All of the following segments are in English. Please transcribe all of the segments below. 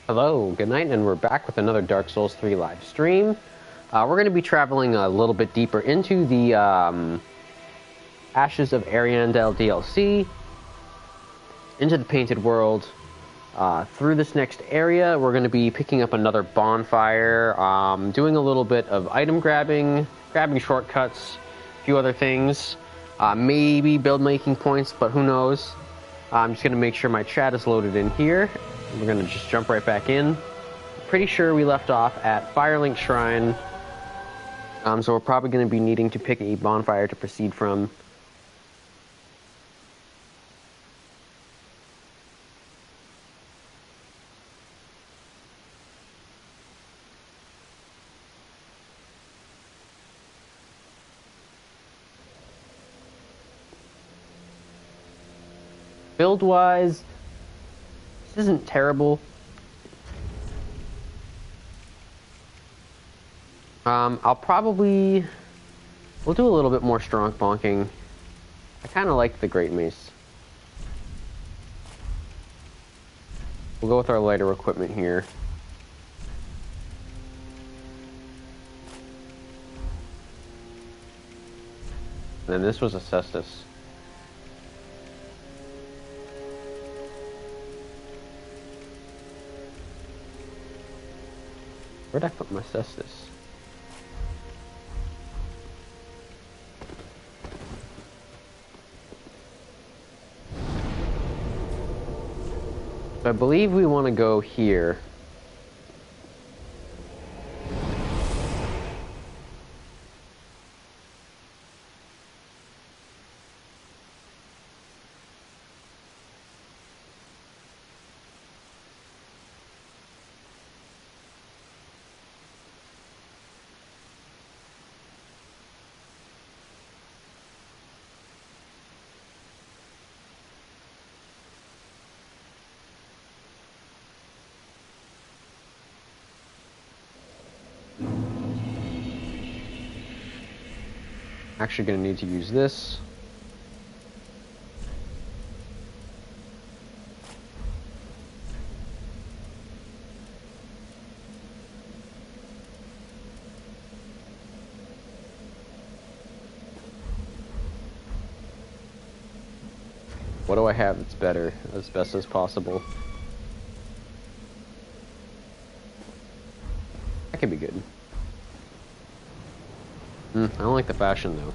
Hello, good night, and we're back with another Dark Souls 3 live stream. We're going to be traveling a little bit deeper into the Ashes of Ariandel DLC, into the Painted World. Through this next area, we're going to be picking up another bonfire, doing a little bit of item grabbing shortcuts, a few other things, maybe build making points, but who knows. I'm just going to make sure my chat is loaded in here. We're going to just jump right back in. Pretty sure we left off at Firelink Shrine, so we're probably going to be needing to pick a bonfire to proceed from. Build-wise, this isn't terrible. We'll do a little bit more strong bonking. I kind of like the Great Mace. We'll go with our lighter equipment here. And then this was a cestus. Where'd I put my cestus? So I believe we want to go here. Actually going to need to use this. What do I have that's better, as best as possible? That could be good. I don't like the fashion, though.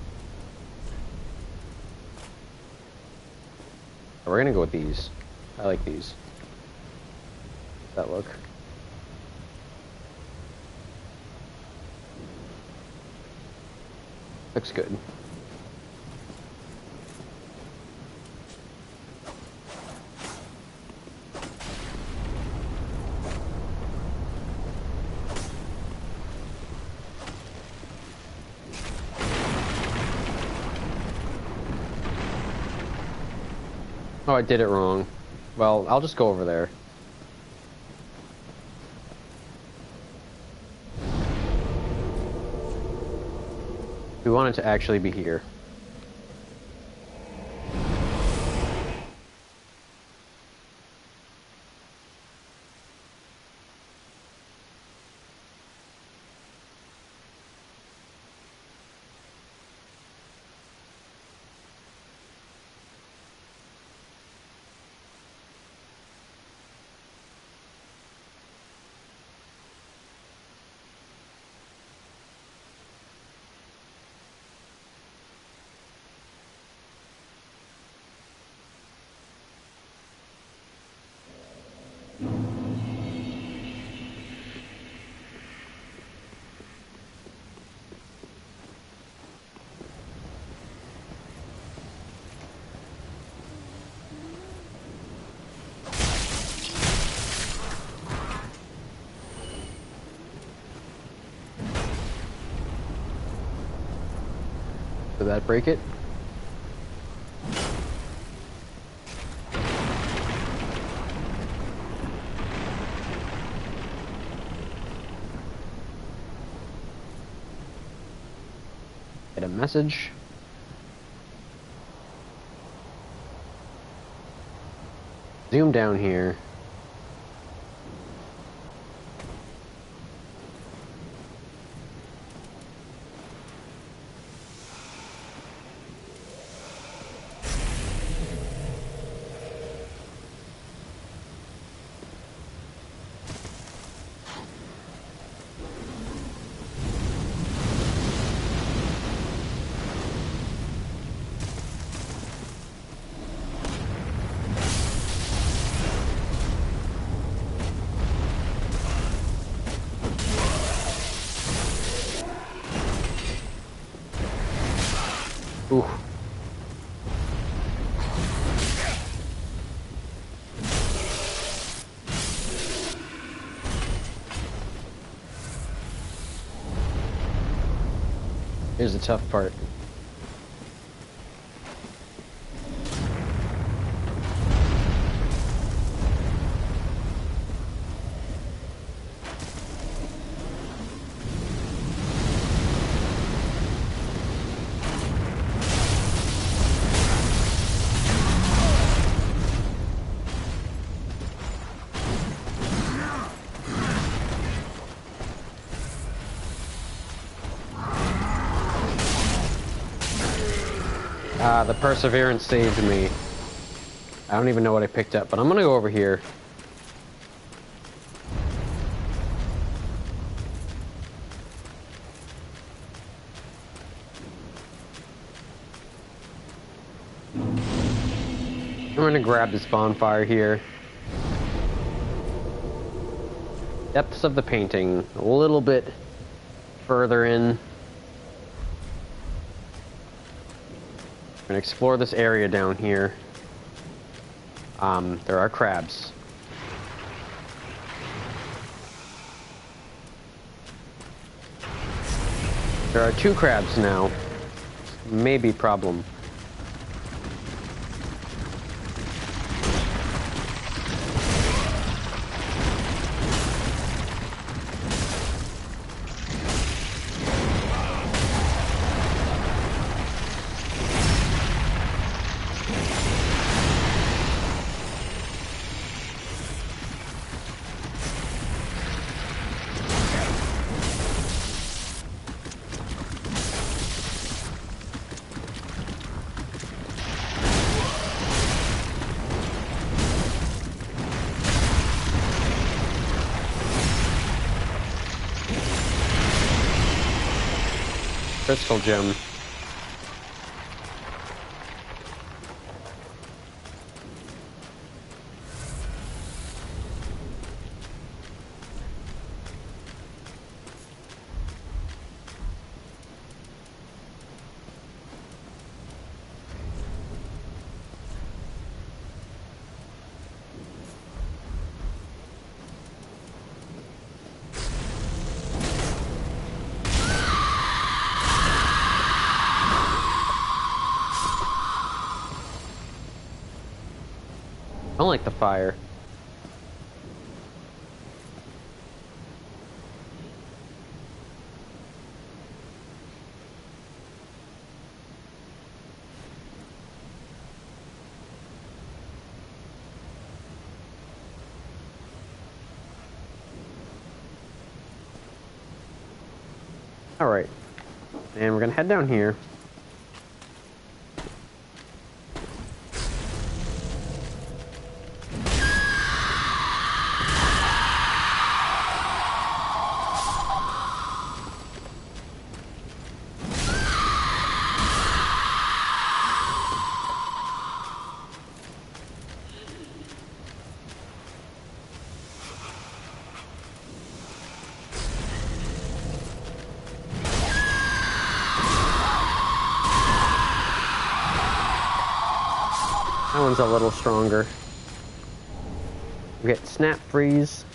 We're gonna go with these. I like these. How's that look? Looks good. Oh, I did it wrong. Well, I'll just go over there. We want it to actually be here. Did that break it? Get a message. Zoom down here. Ooh. Here's the tough part. The perseverance saved me. I don't even know what I picked up, but I'm gonna go over here. I'm gonna grab this bonfire here. Depths of the painting, a little bit further in. I'm gonna explore this area down here. There are crabs. There are 2 crabs now. Maybe problem. Crystal gem. I don't like the fire. All right, and we're gonna head down here. That one's a little stronger. We get snap freeze.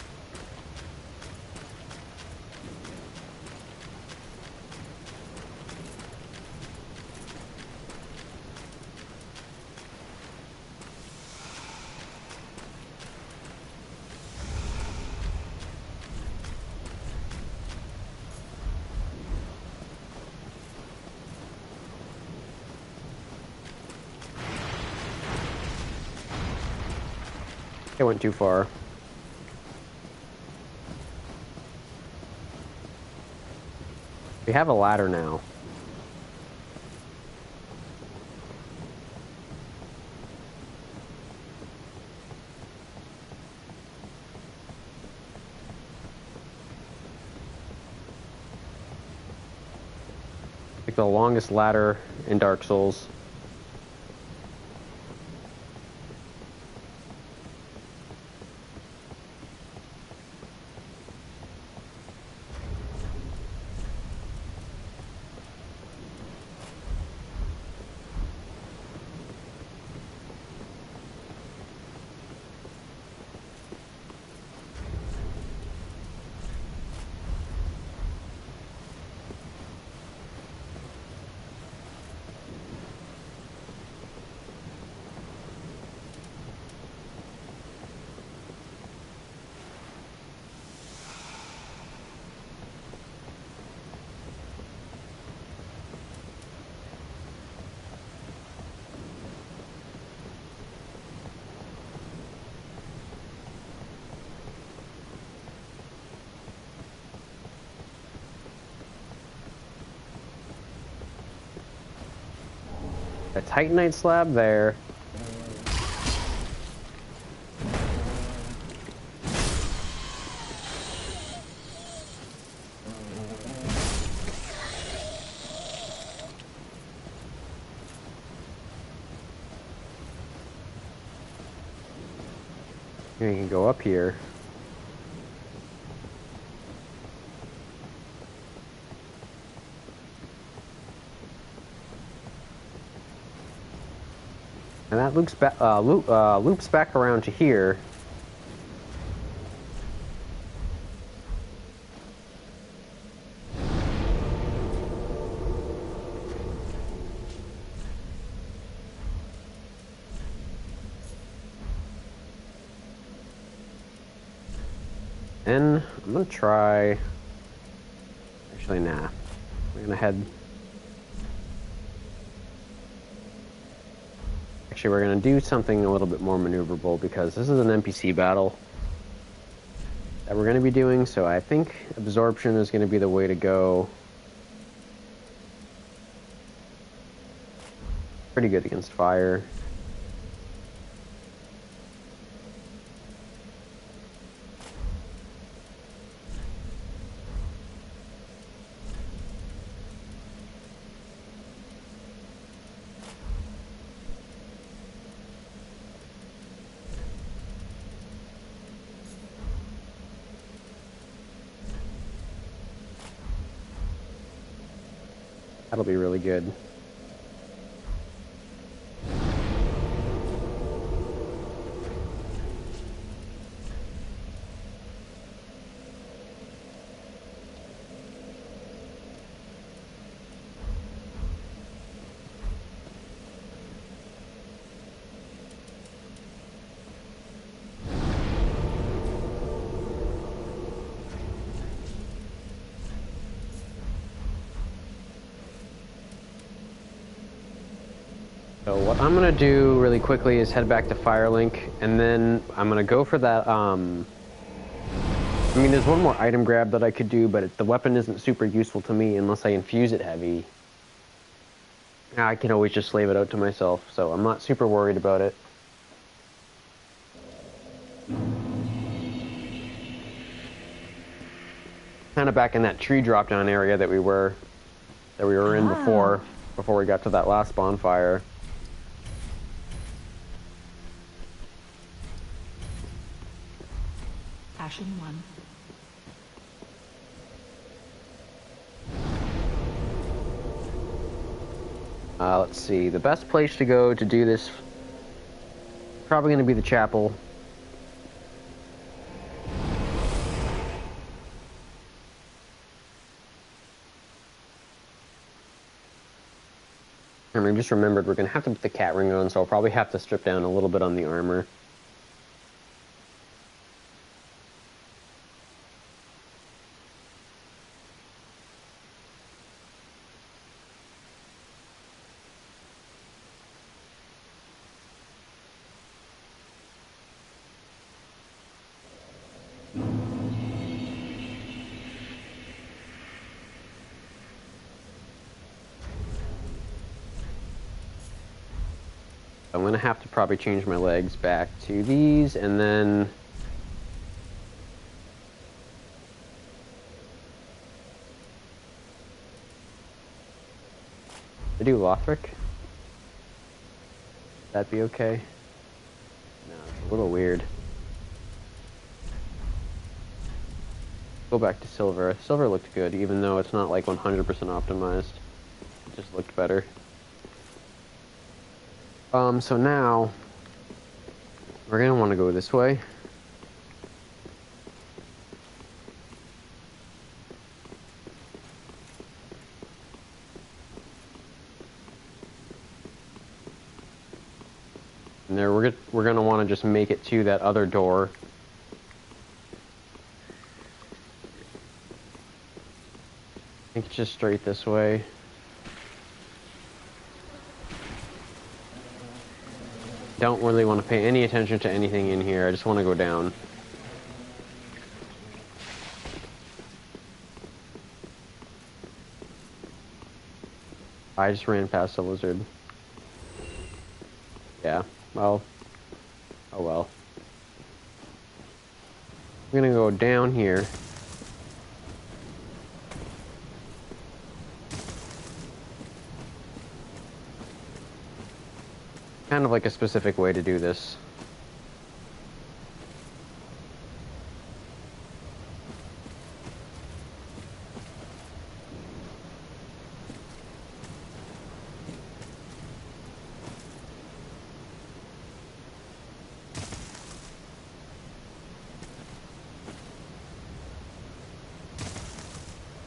It went too far. We have a ladder now. Like the longest ladder in Dark Souls. A titanite slab there. You can go up here. And that loops back around to here. And I'm gonna try. Actually, nah. We're gonna head. Actually, we're gonna do something a little bit more maneuverable because this is an NPC battle that we're gonna be doing. So I think absorption is gonna be the way to go. Pretty good against fire. That'll be really good. So what I'm gonna do really quickly is head back to Firelink, and then I'm gonna go for that, I mean, there's one more item grab that I could do, but the weapon isn't super useful to me unless I infuse it heavy. I can always just slave it out to myself, so I'm not super worried about it. Kind of back in that tree drop-down area that we were in before we got to that last bonfire. Ashen 1. Let's see. The best place to go to do this probably going to be the chapel. And I just remembered we're going to have to put the cat ring on, so I'll probably have to strip down a little bit on the armor. I'm going to have to probably change my legs back to these, and then I do Lothric. That'd be okay. No, it's a little weird. Go back to silver. Silver looked good, even though it's not like 100% optimized. It just looked better. So now we're gonna want to go this way. And there we're gonna want to just make it to that other door. I think it's just straight this way. Don't really want to pay any attention to anything in here. I just want to go down. I just ran past the lizard. Yeah, well, oh well. We're gonna go down here. Kind of like a specific way to do this.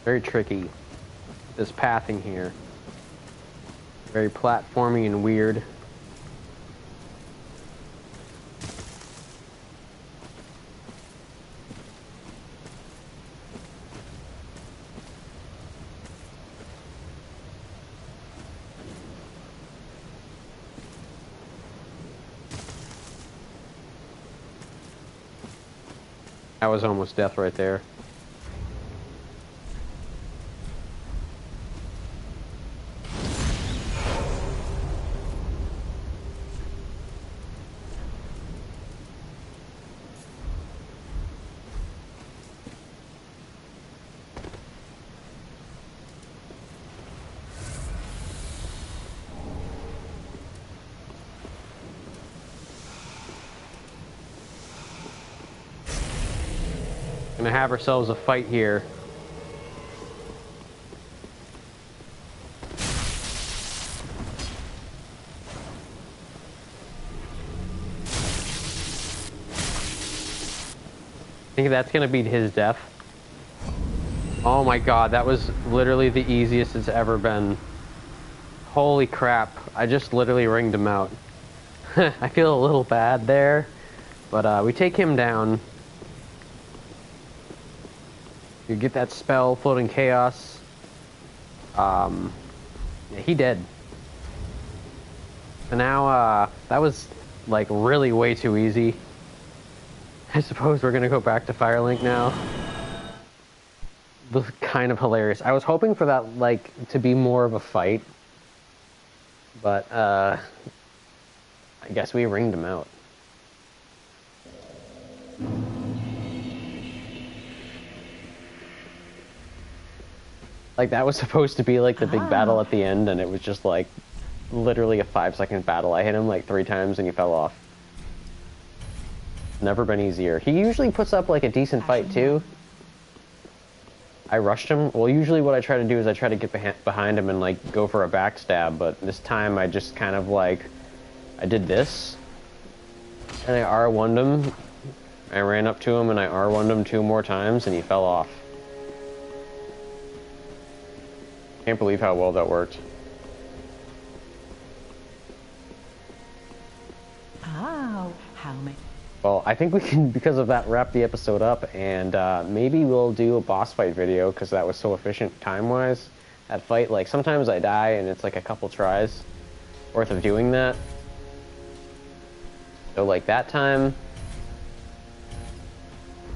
Very tricky, this pathing here. Very platformy and weird. That was almost death right there. Gonna have ourselves a fight here. I think that's gonna be his death. Oh my god, that was literally the easiest it's ever been. Holy crap, I just literally ringed him out. I feel a little bad there, but we take him down. You get that spell, Floating Chaos. Yeah, he dead. So now, that was like really way too easy. I suppose we're gonna go back to Firelink now. This is kind of hilarious. I was hoping for that, like, to be more of a fight. But, I guess we ringed him out. Like, that was supposed to be, like, the big battle at the end, and it was just, like, literally a 5-second battle. I hit him, like, 3 times, and he fell off. Never been easier. He usually puts up, like, a decent fight, too. I rushed him. Well, usually what I try to do is I try to get behind him and, like, go for a backstab, but this time I just kind of, like, I did this, and I R1'd him. I ran up to him, and I R1'd him 2 more times, and he fell off. Can't believe how well that worked. Oh, how many? Well, I think we can, because of that, wrap the episode up, and maybe we'll do a boss fight video, because that was so efficient time-wise. That fight, like, sometimes I die, and it's like a couple tries worth of doing that. So, like, that time,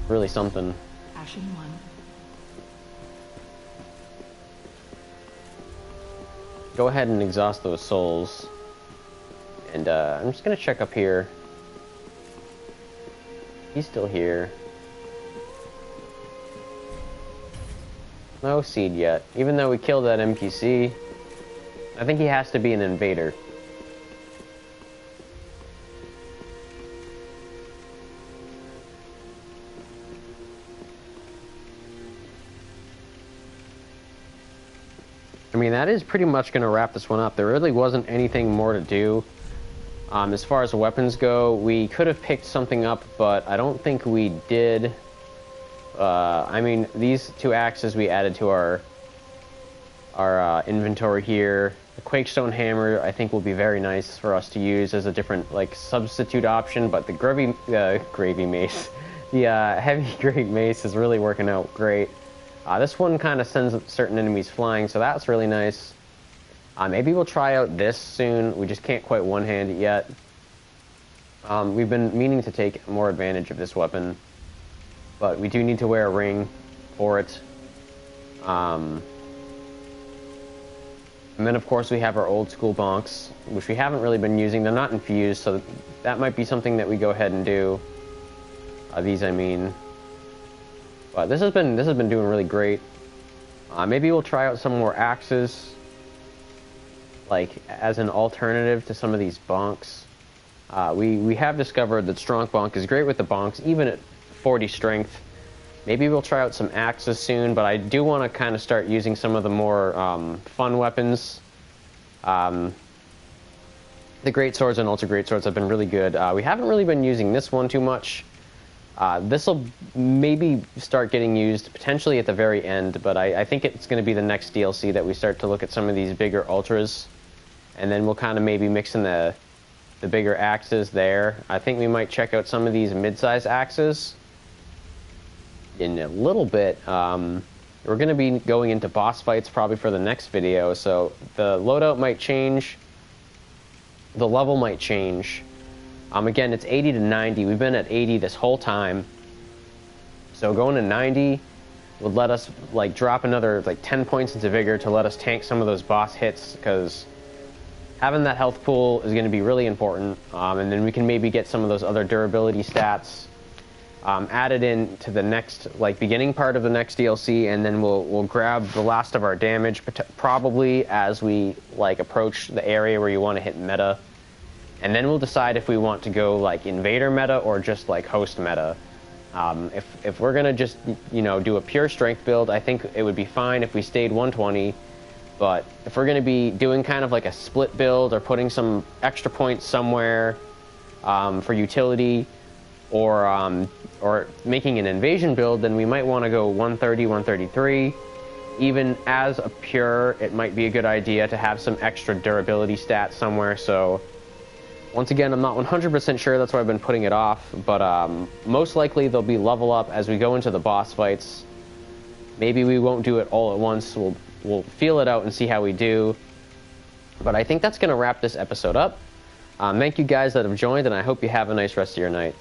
really something. Ashen one. Go ahead and exhaust those souls. And I'm just gonna check up here. He's still here. No seed yet. Even though we killed that NPC, I think he has to be an invader. I mean, that is pretty much going to wrap this one up. There really wasn't anything more to do. As far as weapons go, we could have picked something up, but I don't think we did. I mean, these 2 axes we added to our inventory here. The Quakestone Hammer, I think, will be very nice for us to use as a different, like, substitute option, but the Gravy Mace, the Heavy Great Mace is really working out great. This one kind of sends certain enemies flying, so that's really nice. Maybe we'll try out this soon. We just can't quite one-hand it yet. We've been meaning to take more advantage of this weapon, but we do need to wear a ring for it. And then, of course, we have our old school bonks, which we haven't really been using. They're not infused, so that might be something that we go ahead and do. These, I mean. But this has been doing really great. Maybe we'll try out some more axes, like as an alternative to some of these bonks. We have discovered that strong bonk is great with the bonks, even at 40 strength. Maybe we'll try out some axes soon, but I do want to kind of start using some of the more fun weapons. The great swords and ultra great swords have been really good. We haven't really been using this one too much. This will maybe start getting used potentially at the very end, but I think it's going to be the next DLC that we start to look at some of these bigger ultras, and then we'll kind of maybe mix in the bigger axes there. I think we might check out some of these mid-size axes in a little bit. We're going to be going into boss fights probably for the next video, so the loadout might change, the level might change. Again, it's 80 to 90. We've been at 80 this whole time. So going to 90 would let us like drop another like 10 points into vigor to let us tank some of those boss hits, because having that health pool is going to be really important. And then we can maybe get some of those other durability stats added in to the next like beginning part of the next DLC, and then we'll grab the last of our damage probably as we like approach the area where you want to hit meta. And then we'll decide if we want to go like invader meta or just like host meta. If we're gonna just, you know, do a pure strength build, I think it would be fine if we stayed 120. But if we're gonna be doing kind of like a split build or putting some extra points somewhere for utility, or making an invasion build, then we might want to go 130, 133. Even as a pure, it might be a good idea to have some extra durability stats somewhere. So once again, I'm not 100% sure, that's why I've been putting it off, but most likely they'll be level up as we go into the boss fights. Maybe we won't do it all at once, we'll feel it out and see how we do. But I think that's going to wrap this episode up. Thank you guys that have joined, and I hope you have a nice rest of your night.